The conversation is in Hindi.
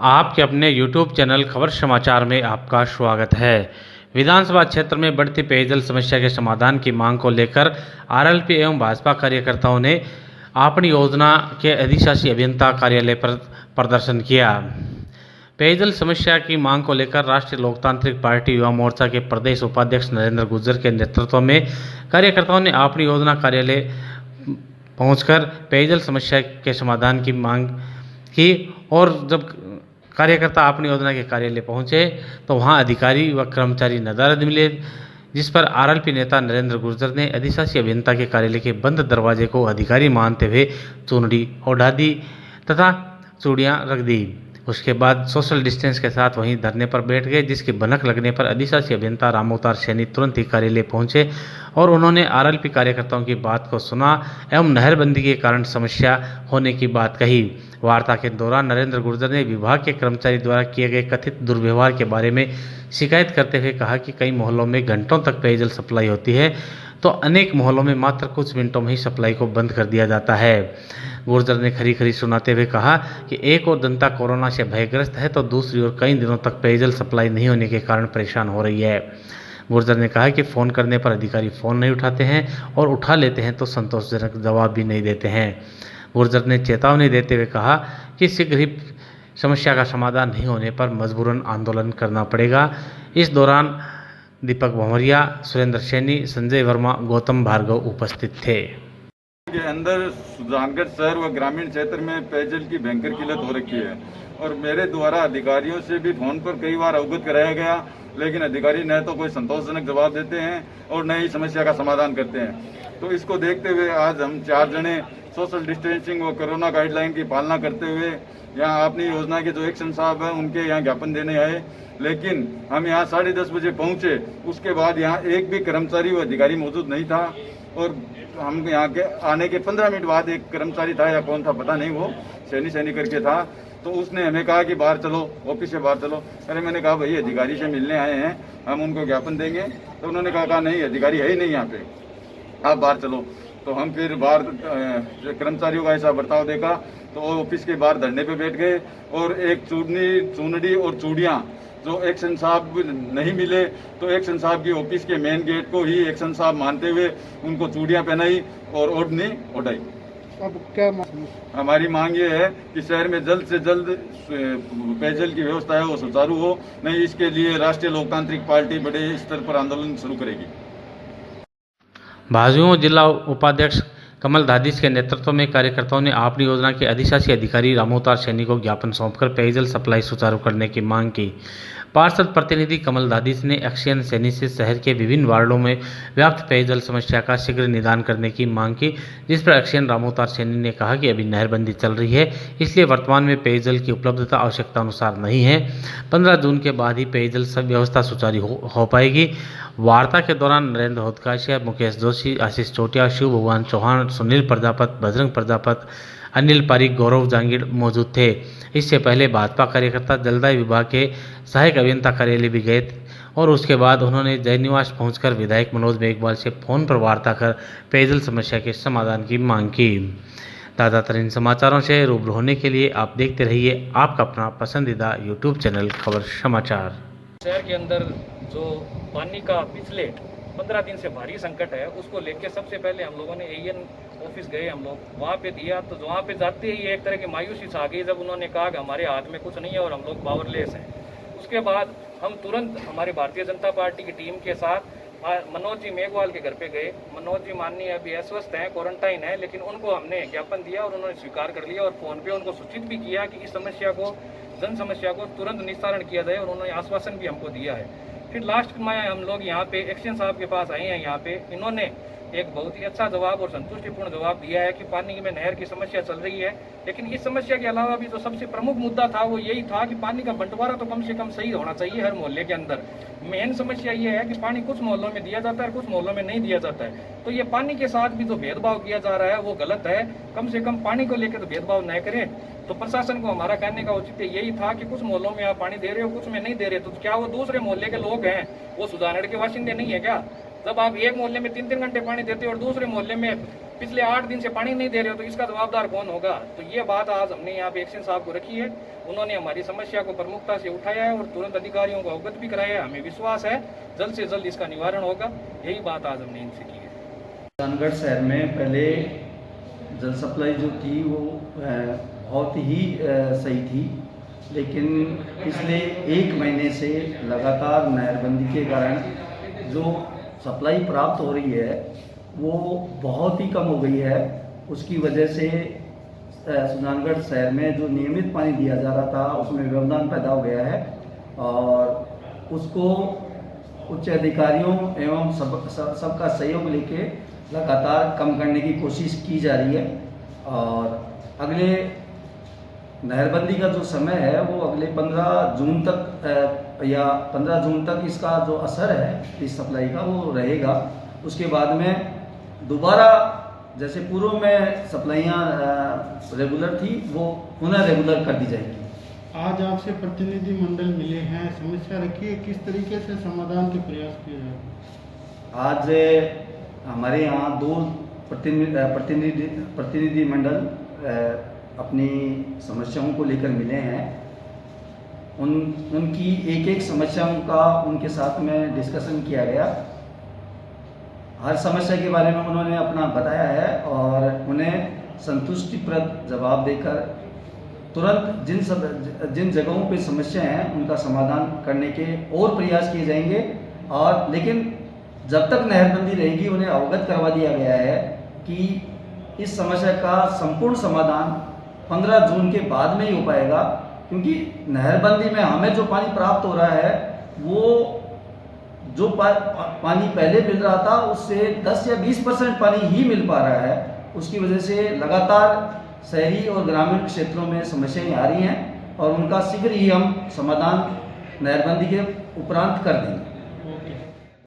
आपके अपने YouTube चैनल खबर समाचार में आपका स्वागत है। विधानसभा क्षेत्र में बढ़ती पेयजल समस्या के समाधान की मांग को लेकर आरएलपी एवं भाजपा कार्यकर्ताओं ने अपनी योजना के अधिशासी अभियंता कार्यालय पर प्रदर्शन किया। पेयजल समस्या की मांग को लेकर राष्ट्रीय लोकतांत्रिक पार्टी युवा मोर्चा के प्रदेश उपाध्यक्ष नरेंद्र गुर्जर के नेतृत्व में कार्यकर्ताओं ने अपनी योजना कार्यालय पहुंचकर पेयजल समस्या के समाधान की मांग की। और जब कार्यकर्ता अपनी योजना के कार्यालय पहुंचे तो वहां अधिकारी व कर्मचारी नदारद मिले, जिस पर आरएलपी नेता नरेंद्र गुर्जर ने अधिशासी अभियंता के कार्यालय के बंद दरवाजे को अधिकारी मानते हुए चुनरी ओढ़ा दी तथा चूड़ियां रख दी। उसके बाद सोशल डिस्टेंस के साथ वहीं धरने पर बैठ गए, जिसकी भनक लगने पर अधिशासी अभियंता रामअवतार सैनी तुरंत ही कार्यालय पहुंचे और उन्होंने आरएलपी कार्यकर्ताओं की बात को सुना एवं नहरबंदी के कारण समस्या होने की बात कही। वार्ता के दौरान नरेंद्र गुर्जर ने विभाग के कर्मचारी द्वारा किए गए कथित दुर्व्यवहार के बारे में शिकायत करते हुए कहा कि कई मोहल्लों में घंटों तक पेयजल सप्लाई होती है तो अनेक मोहल्लों में मात्र कुछ मिनटों में ही सप्लाई को बंद कर दिया जाता है। गुर्जर ने खरी खरी सुनाते हुए कहा कि एक और जनता कोरोना से भयग्रस्त है तो दूसरी ओर कई दिनों तक पेयजल सप्लाई नहीं होने के कारण परेशान हो रही है। गुर्जर ने कहा कि फ़ोन करने पर अधिकारी फ़ोन नहीं उठाते हैं और उठा लेते हैं तो संतोषजनक जवाब भी नहीं देते हैं। गुर्जर ने चेतावनी देते हुए कहा कि शीघ्र ही समस्या का समाधान नहीं होने पर मजबूरन आंदोलन करना पड़ेगा। इस दौरान दीपक भंवरिया, सुरेंद्र सैनी, संजय वर्मा, गौतम भार्गव उपस्थित थे। के अंदर सुजानगढ़ शहर व ग्रामीण क्षेत्र में पेयजल की भयंकर किल्लत हो रखी है और मेरे द्वारा अधिकारियों से भी फोन पर कई बार अवगत कराया गया, लेकिन अधिकारी न तो कोई संतोषजनक जवाब देते हैं और न ही समस्या का समाधान करते हैं। तो इसको देखते हुए आज हम 4 जने सोशल डिस्टेंसिंग व कोरोना गाइडलाइन की पालना करते हुए यहाँ अपनी योजना के जो एक्शन साहब हैं उनके यहाँ ज्ञापन देने आए, लेकिन हम यहाँ 10:30 बजे पहुँचे। उसके बाद यहाँ एक भी कर्मचारी व अधिकारी मौजूद नहीं था और हम यहाँ के आने के 15 मिनट बाद एक कर्मचारी था या कौन था पता नहीं, वो सैनी करके था, तो उसने हमें कहा कि बाहर चलो, ऑफिस से बाहर चलो। अरे मैंने कहा भाई अधिकारी से मिलने आए हैं, हम उनको ज्ञापन देंगे। तो उन्होंने कहा नहीं अधिकारी है ही नहीं यहाँ पे, आप बाहर चलो। तो हम फिर बाहर कर्मचारियों का ऐसा बर्ताव देखा तो ऑफिस के बाहर धरने पे बैठ गए और एक चूनड़ी और चूड़ियाँ जो एक्शन साहब नहीं मिले तो एक्शन साहब की ऑफिस के मेन गेट को ही एक्शन साहब मानते हुए उनको चूड़ियाँ पहनाई और ओढ़नी उठाई। अब क्या हमारी मांग ये है कि शहर में जल्द से जल्द पेयजल की व्यवस्था है वो सुचारू हो, नहीं इसके लिए राष्ट्रीय लोकतांत्रिक पार्टी बड़े स्तर पर आंदोलन शुरू करेगी। भाजपा जिला उपाध्यक्ष कमल दादिस के नेतृत्व में कार्यकर्ताओं ने अपनी योजना के अधिशासी अधिकारी रामअवतार सैनी को ज्ञापन सौंपकर पेयजल सप्लाई सुचारू करने की मांग की। पार्षद प्रतिनिधि कमल दादिस ने एक्शन सैनी से शहर के विभिन्न वार्डों में व्याप्त पेयजल समस्या का शीघ्र निदान करने की मांग की, जिस पर एक्शन रामअवतार सैनी ने कहा कि अभी नहरबंदी चल रही है, इसलिए वर्तमान में पेयजल की उपलब्धता आवश्यकता अनुसार नहीं है। 15 जून के बाद ही पेयजल सब व्यवस्था सुचारू हो पाएगी। वार्ता के दौरान नरेंद्र होदकाशिया, मुकेश जोशी, आशीष चोटिया, शिव भगवान चौहान, सुनील प्रजापत, बजरंग प्रजापत, अनिल पारिक, गौरव जांगीर मौजूद थे। इससे पहले भाजपा कार्यकर्ता जलदाय विभाग के सहायक अभियंता कार्यालय भी गए और उसके बाद उन्होंने जयनिवास पहुंचकर विधायक मनोज मेघवाल से फोन पर वार्ता कर पेयजल समस्या के समाधान की मांग की। ज़्यादातर इन समाचारों से रूबरू होने के लिए आप देखते रहिए आपका अपना पसंदीदा यूट्यूब चैनल खबर समाचार। शहर के अंदर जो पानी का पिछले 15 दिन से भारी संकट है, उसको लेके सबसे पहले हम लोगों ने एएन ऑफिस गए, हम लोग वहाँ पे दिया। तो वहाँ पे जाते ही एक तरह की मायूसी आ गई जब उन्होंने कहा कि हमारे हाथ में कुछ नहीं है और हम लोग पावरलेस हैं। उसके बाद हम तुरंत हमारी भारतीय जनता पार्टी की टीम के साथ मनोज जी मेघवाल के घर पे गए। मनोज जी माननीय अभी अस्वस्थ हैं, क्वारंटाइन है, लेकिन उनको हमने ज्ञापन दिया और उन्होंने स्वीकार कर लिया और फोन पे उनको सूचित भी किया कि इस समस्या को, जन समस्या को तुरंत निस्तारण किया जाए और उन्होंने आश्वासन भी हमको दिया है। फिर लास्ट में हम लोग यहाँ पे एक्शन साहब के पास आए हैं। यहाँ पे इन्होंने एक बहुत ही अच्छा जवाब और संतुष्टिपूर्ण जवाब दिया है कि पानी में नहर की समस्या चल रही है, लेकिन इस समस्या के अलावा भी जो सबसे प्रमुख मुद्दा था वो यही था कि पानी का बंटवारा तो कम से कम सही होना चाहिए हर मोहल्ले के अंदर। मेन समस्या ये है कि पानी कुछ मोहल्लों में दिया जाता है, कुछ मोहल्लों में नहीं दिया जाता है। तो ये पानी के साथ भी जो भेदभाव किया जा रहा है वो गलत है। कम से कम पानी को लेकर तो भेदभाव न करें। तो प्रशासन को हमारा कहने का औचित्य यही था कि कुछ मोहल्लों में आप पानी दे रहे हो, कुछ में नहीं दे रहे, तो क्या वो दूसरे मोहल्ले के लोग हैं, वो सुजानगढ़ के बाशिंदे नहीं है क्या? जब आप एक मोहल्ले में 3-3 घंटे पानी देते हो और दूसरे मोहल्ले में पिछले 8 दिन से पानी नहीं दे रहे हो तो इसका जवाबदार कौन होगा। तो ये बात आज हमने यहाँ पे एक्शन साहब को रखी है, उन्होंने हमारी समस्या को प्रमुखता से उठाया है और तुरंत अधिकारियों को अवगत भी कराया है। हमें विश्वास है जल्द से जल्द इसका निवारण होगा, यही बात आज हमने इनसे की है। सुजानगढ़ शहर में पहले जल सप्लाई जो थी वो बहुत ही सही थी, लेकिन पिछले 1 महीने से लगातार नहरबंदी के कारण जो सप्लाई प्राप्त हो रही है वो बहुत ही कम हो गई है। उसकी वजह से सुजानगढ़ शहर में जो नियमित पानी दिया जा रहा था उसमें व्यवधान पैदा हो गया है और उसको उच्च अधिकारियों एवं सबका सहयोग लेके लगातार कम करने की कोशिश की जा रही है और अगले नहरबंदी का जो समय है वो अगले 15 जून तक या 15 जून तक इसका जो असर है इस सप्लाई का वो रहेगा। उसके बाद में दोबारा जैसे पूर्व में सप्लाइयाँ रेगुलर थी वो पुनः रेगुलर कर दी जाएगी। आज आपसे प्रतिनिधि मंडल मिले हैं, समस्या रखी है, किस तरीके से समाधान के प्रयास किए जाए। आज हमारे यहाँ 2 प्रतिनिधि मंडल अपनी समस्याओं को लेकर मिले हैं। उनकी एक समस्याओं का उनके साथ में डिस्कशन किया गया। हर समस्या के बारे में उन्होंने अपना बताया है और उन्हें संतुष्टिप्रद जवाब देकर तुरंत जिन जगहों पे समस्या हैं उनका समाधान करने के और प्रयास किए जाएंगे। और लेकिन जब तक नहरबंदी रहेगी उन्हें अवगत करवा दिया गया है कि इस समस्या का संपूर्ण समाधान 15 जून के बाद में ही हो पाएगा, क्योंकि नहरबंदी में हमें जो पानी प्राप्त हो रहा है वो जो पानी पहले मिल रहा था उससे 10 या 20% पानी ही मिल पा रहा है। उसकी वजह से लगातार शहरी और ग्रामीण क्षेत्रों में समस्याएं आ रही हैं और उनका शीघ्र ही हम समाधान नहरबंदी के उपरांत कर देंगे।